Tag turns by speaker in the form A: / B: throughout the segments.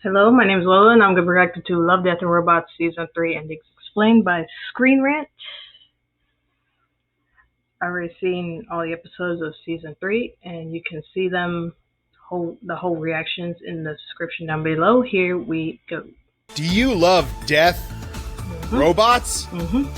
A: Hello, my name is Lola, and I'm going to be reacting to Love, Death, and Robots Season 3 Endings Explained by Screen Rant. I've already seen all the episodes of Season 3, and you can see the whole reactions in the description down below. Here we go.
B: Do you love death? Robots?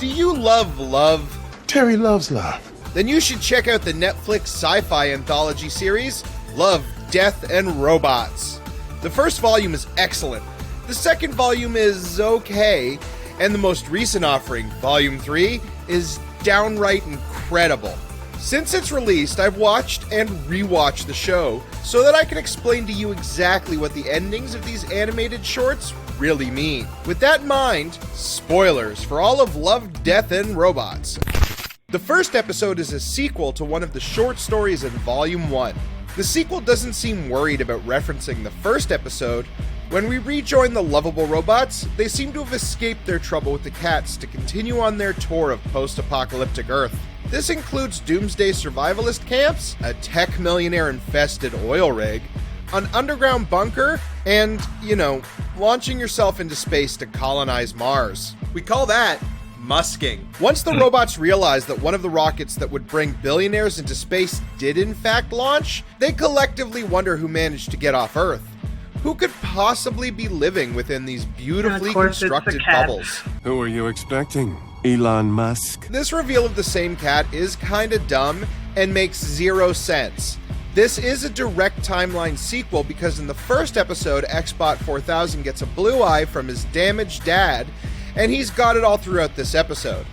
B: Do you love love?
C: Terry loves love.
B: Then you should check out the Netflix sci-fi anthology series, Love, Death, and Robots. The first volume is excellent, the second volume is okay, and the most recent offering, Volume 3, is downright incredible. Since its released, I've watched and rewatched the show so that I can explain to you exactly what the endings of these animated shorts really mean. With that in mind, spoilers for all of Love, Death, and Robots. The first episode is a sequel to one of the short stories in Volume 1. The sequel doesn't seem worried about referencing the first episode. When we rejoin the lovable robots, they seem to have escaped their trouble with the cats to continue on their tour of post-apocalyptic Earth. This includes doomsday survivalist camps, a tech millionaire-infested oil rig, an underground bunker, and, launching yourself into space to colonize Mars. We call that musking. Once the robots realize that one of the rockets that would bring billionaires into space did in fact launch, they collectively wonder who managed to get off Earth. Who could possibly be living within these beautifully constructed bubbles?
C: Who are you expecting? Elon Musk?
B: This reveal of the same cat is kinda dumb and makes zero sense. This is a direct timeline sequel because in the first episode, Xbot 4000 gets a blue eye from his damaged dad, and he's got it all throughout this episode.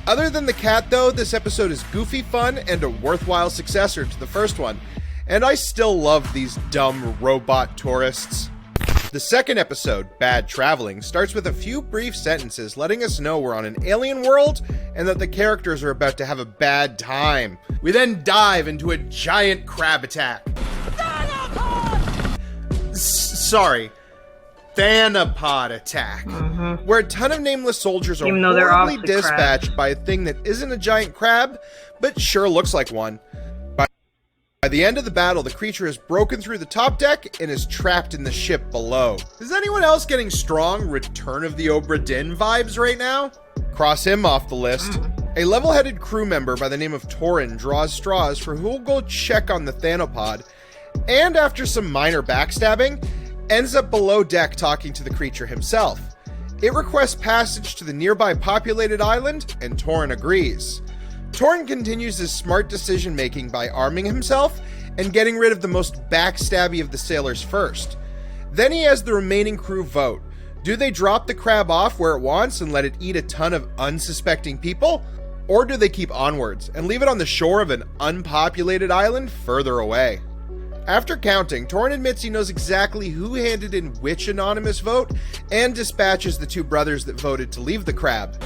B: Other than the cat though, this episode is goofy fun and a worthwhile successor to the first one, and I still love these dumb robot tourists. The second episode, Bad Traveling, starts with a few brief sentences letting us know we're on an alien world and that the characters are about to have a bad time. We then dive into a giant crab attack. Thanapod attack, where a ton of nameless soldiers are horribly dispatched by a thing that isn't a giant crab, but sure looks like one. By the end of the battle, the creature has broken through the top deck and is trapped in the ship below. Is anyone else getting strong Return of the Obra Dinn vibes right now? Cross him off the list. A level-headed crew member by the name of Torin draws straws for who'll go check on the Thanapod, and after some minor backstabbing, ends up below deck talking to the creature himself. It requests passage to the nearby populated island, and Torin agrees. Torin continues his smart decision-making by arming himself and getting rid of the most backstabby of the sailors first. Then he has the remaining crew vote. Do they drop the crab off where it wants and let it eat a ton of unsuspecting people? Or do they keep onwards and leave it on the shore of an unpopulated island further away? After counting, Torin admits he knows exactly who handed in which anonymous vote and dispatches the two brothers that voted to leave the crab.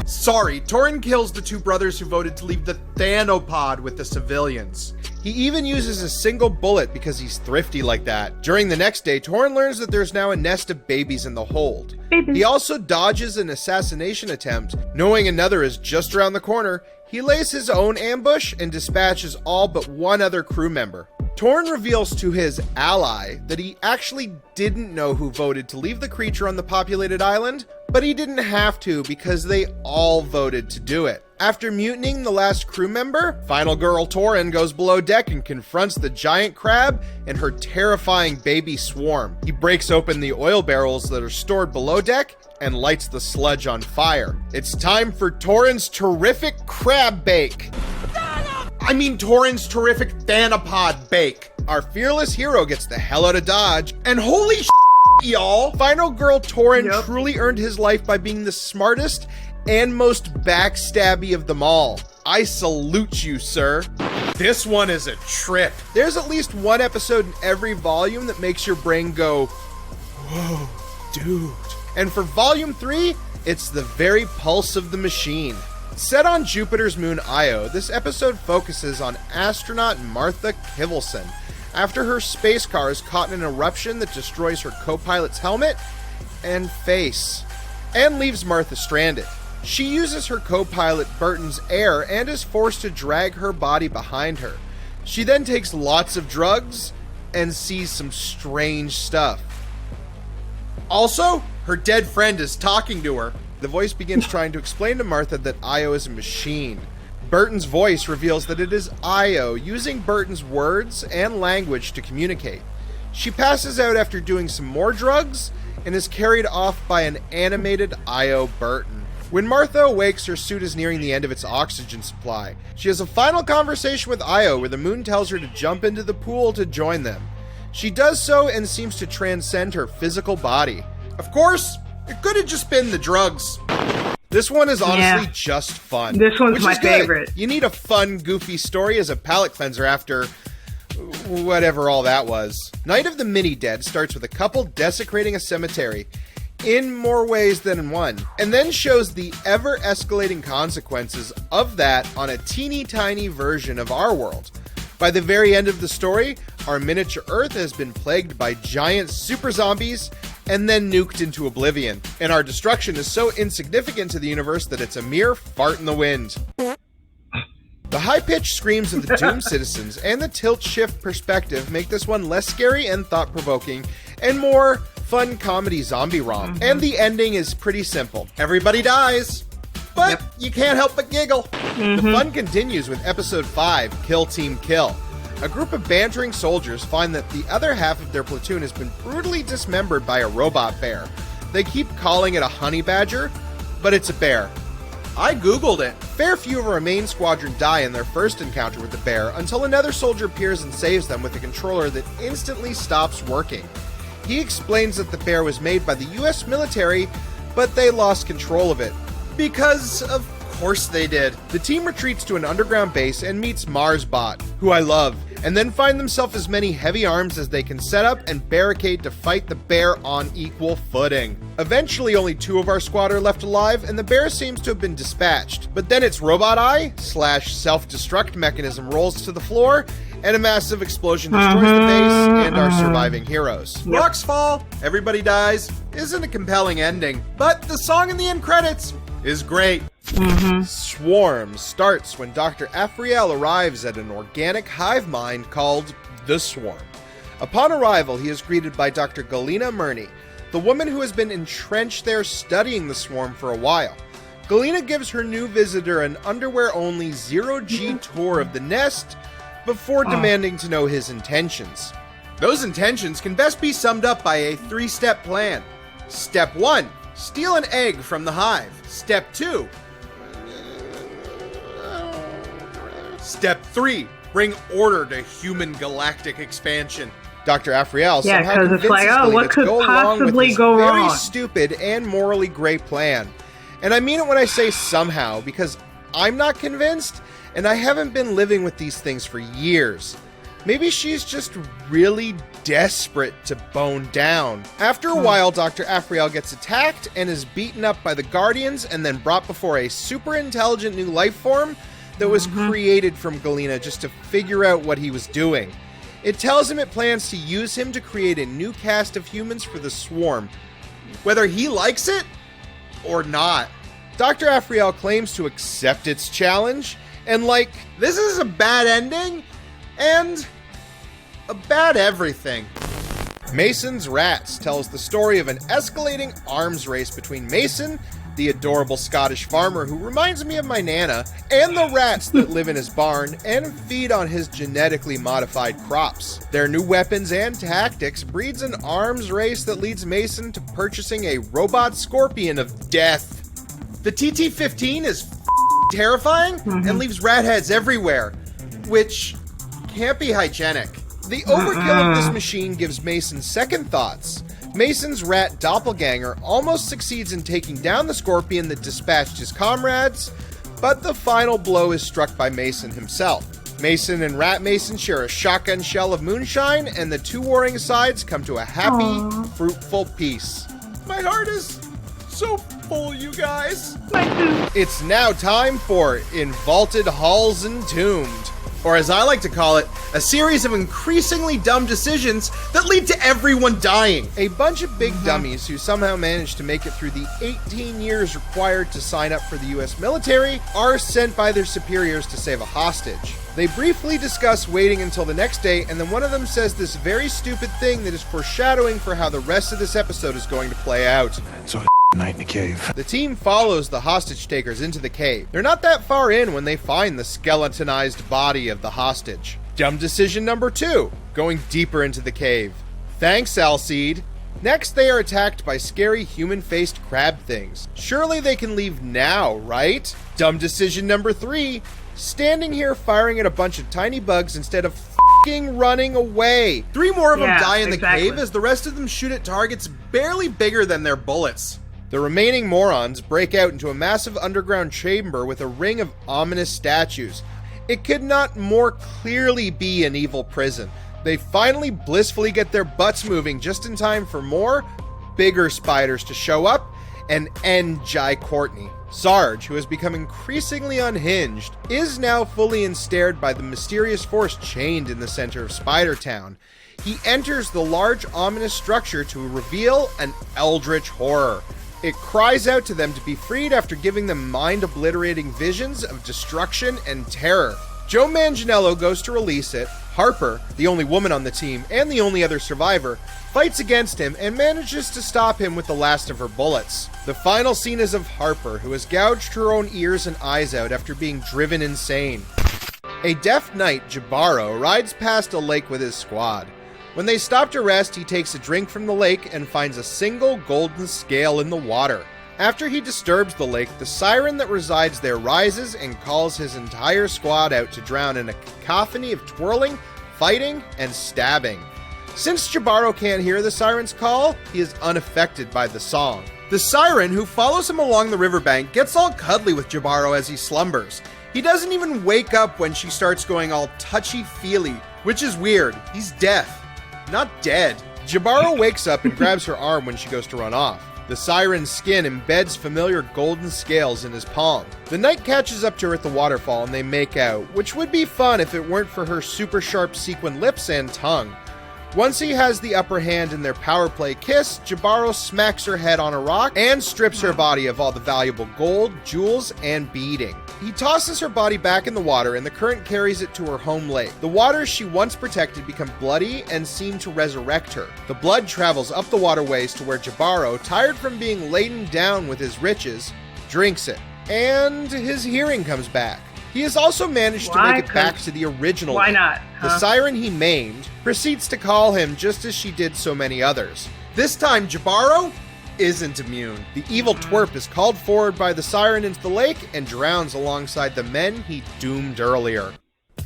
B: Torin kills the two brothers who voted to leave the Thanopod with the civilians. He even uses a single bullet because he's thrifty like that. During the next day, Torin learns that there's now a nest of babies in the hold. He also dodges an assassination attempt. Knowing another is just around the corner, he lays his own ambush and dispatches all but one other crew member. Torin reveals to his ally that he actually didn't know who voted to leave the creature on the populated island, but he didn't have to because they all voted to do it. After mutinying the last crew member, final girl Torin goes below deck and confronts the giant crab and her terrifying baby swarm. He breaks open the oil barrels that are stored below deck and lights the sludge on fire. It's time for Torin's terrific crab bake. Torin's terrific Thanapod bake. Our fearless hero gets the hell out of Dodge, and holy y'all, final girl Torin truly earned his life by being the smartest and most backstabby of them all. I salute you, sir. This one is a trip. There's at least one episode in every volume that makes your brain go, whoa, dude. And for Volume 3, it's the very pulse of the machine. Set on Jupiter's moon Io, this episode focuses on astronaut Martha Kivelson after her space car is caught in an eruption that destroys her co-pilot's helmet and face, and leaves Martha stranded. She uses her co-pilot Burton's air and is forced to drag her body behind her. She then takes lots of drugs and sees some strange stuff. Also, her dead friend is talking to her. The voice begins trying to explain to Martha that Io is a machine. Burton's voice reveals that it is Io, using Burton's words and language to communicate. She passes out after doing some more drugs and is carried off by an animated Io Burton. When Martha awakes, her suit is nearing the end of its oxygen supply. She has a final conversation with Io where the moon tells her to jump into the pool to join them. She does so and seems to transcend her physical body. Of course, it could have just been the drugs. This one is honestly just fun.
A: This one's my favorite.
B: You need a fun, goofy story as a palate cleanser after whatever all that was. Night of the Mini-Dead starts with a couple desecrating a cemetery in more ways than one, and then shows the ever-escalating consequences of that on a teeny-tiny version of our world. By the very end of the story, our miniature Earth has been plagued by giant super zombies and then nuked into oblivion, and our destruction is so insignificant to the universe that it's a mere fart in the wind. The high-pitched screams of the doomed citizens and the tilt-shift perspective make this one less scary and thought-provoking, and more fun comedy zombie romp. And the ending is pretty simple. Everybody dies, but you can't help but giggle. The fun continues with episode 5, Kill Team Kill. A group of bantering soldiers find that the other half of their platoon has been brutally dismembered by a robot bear. They keep calling it a honey badger, but it's a bear. I googled it. Fair few of our main squadron die in their first encounter with the bear until another soldier appears and saves them with a controller that instantly stops working. He explains that the bear was made by the US military, but they lost control of it. Because of course they did. The team retreats to an underground base and meets Marsbot, who I love, and then find themselves as many heavy arms as they can set up and barricade to fight the bear on equal footing. Eventually, only 2 of our squad are left alive, and the bear seems to have been dispatched. But then its robot eye / self-destruct mechanism rolls to the floor, and a massive explosion destroys the base and our surviving heroes. Rocks fall, everybody dies, isn't a compelling ending, but the song in the end credits is great. Swarm starts when Dr. Afriel arrives at an organic hive mind called the Swarm. Upon arrival, he is greeted by Dr. Galena Murney, the woman who has been entrenched there studying the Swarm for a while. Galena gives her new visitor an underwear-only zero-G tour of the nest before demanding to know his intentions. Those intentions can best be summed up by a 3-step plan. Step 1, steal an egg from the hive. Step 2, Step 3, bring order to human galactic expansion. Dr. Afriel somehow convinces Galena to go along with this very stupid and morally gray plan. And I mean it when I say somehow, because I'm not convinced, and I haven't been living with these things for years. Maybe she's just really desperate to bone down. After a while, Dr. Afriel gets attacked and is beaten up by the Guardians and then brought before a super intelligent new life form that was created from Galena just to figure out what he was doing. It tells him it plans to use him to create a new cast of humans for the Swarm, whether he likes it or not. Dr. Afriel claims to accept its challenge, and this is a bad ending, and a bad everything. Mason's Rats tells the story of an escalating arms race between Mason, the adorable Scottish farmer who reminds me of my Nana, and the rats that live in his barn and feed on his genetically modified crops. Their new weapons and tactics breeds an arms race that leads Mason to purchasing a robot scorpion of death. The TT-15 is terrifying and leaves rat heads everywhere, which can't be hygienic. The overkill of this machine gives Mason second thoughts. Mason's rat doppelganger almost succeeds in taking down the scorpion that dispatched his comrades, but the final blow is struck by Mason himself. Mason and Rat Mason share a shotgun shell of moonshine, and the 2 warring sides come to a happy, fruitful peace. My heart is so full, you guys. It's now time for In Vaulted Halls Entombed. Or as I like to call it, a series of increasingly dumb decisions that lead to everyone dying. A bunch of big dummies who somehow managed to make it through the 18 years required to sign up for the US military are sent by their superiors to save a hostage. They briefly discuss waiting until the next day, and then one of them says this very stupid thing that is foreshadowing for how the rest of this episode is going to play out.
C: So night in the cave.
B: The team follows the hostage takers into the cave. They're not that far in when they find the skeletonized body of the hostage. Dumb decision number 2, going deeper into the cave. Thanks, Alcide. Next, they are attacked by scary human-faced crab things. Surely they can leave now, right? Dumb decision number 3, standing here firing at a bunch of tiny bugs instead of f***ing running away. 3 more of them die in the cave as the rest of them shoot at targets barely bigger than their bullets. The remaining morons break out into a massive underground chamber with a ring of ominous statues. It could not more clearly be an evil prison. They finally blissfully get their butts moving just in time for more, bigger spiders to show up and end Jai Courtney. Sarge, who has become increasingly unhinged, is now fully ensnared by the mysterious force chained in the center of Spider Town. He enters the large ominous structure to reveal an eldritch horror. It cries out to them to be freed after giving them mind-obliterating visions of destruction and terror. Joe Manganiello goes to release it. Harper, the only woman on the team and the only other survivor, fights against him and manages to stop him with the last of her bullets. The final scene is of Harper, who has gouged her own ears and eyes out after being driven insane. A deaf knight, Jabaro, rides past a lake with his squad. When they stop to rest, he takes a drink from the lake and finds a single golden scale in the water. After he disturbs the lake, the siren that resides there rises and calls his entire squad out to drown in a cacophony of twirling, fighting, and stabbing. Since Jabaro can't hear the siren's call, he is unaffected by the song. The siren, who follows him along the riverbank, gets all cuddly with Jabaro as he slumbers. He doesn't even wake up when she starts going all touchy-feely, which is weird. He's deaf, not dead. Jabaro wakes up and grabs her arm when she goes to run off. The siren's skin embeds familiar golden scales in his palm. The knight catches up to her at the waterfall and they make out, which would be fun if it weren't for her super sharp sequin lips and tongue. Once he has the upper hand in their power play kiss, Jabaro smacks her head on a rock and strips her body of all the valuable gold, jewels, and beading. He tosses her body back in the water and the current carries it to her home lake. The waters she once protected become bloody and seem to resurrect her. The blood travels up the waterways to where Jabaro, tired from being laden down with his riches, drinks it. And his hearing comes back. He has also managed to make it back to the original.
A: Why not?
B: The siren he maimed proceeds to call him just as she did so many others. This time, Jabaro isn't immune. The evil twerp is called forward by the siren into the lake and drowns alongside the men he doomed earlier.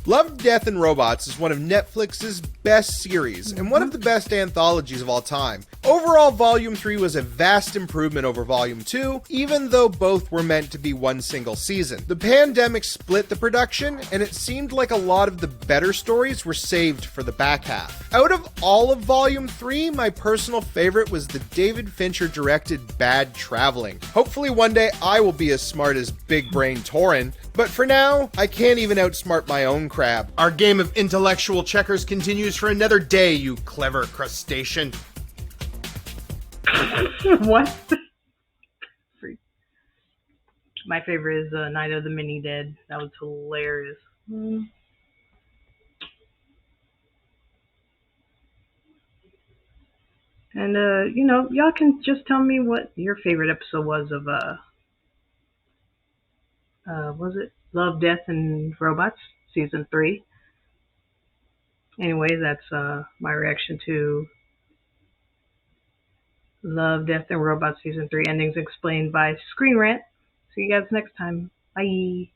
B: Love, Death, and Robots is one of Netflix's best series and one of the best anthologies of all time. Overall, Volume 3 was a vast improvement over Volume 2, even though both were meant to be one single season. The pandemic split the production, and it seemed like a lot of the better stories were saved for the back half. Out of all of Volume 3, my personal favorite was the David Fincher directed Bad Traveling. Hopefully one day I will be as smart as Big Brain Torin, but for now, I can't even outsmart my own crab. Our game of intellectual checkers continues for another day, you clever crustacean.
A: What? My favorite is Night of the Mini Dead. That was hilarious. And y'all can just tell me what your favorite episode was of was it Love, Death, and Robots season 3. Anyway, that's my reaction to Love, Death, and Robots season 3 endings explained by Screen Rant. See you guys next time. Bye.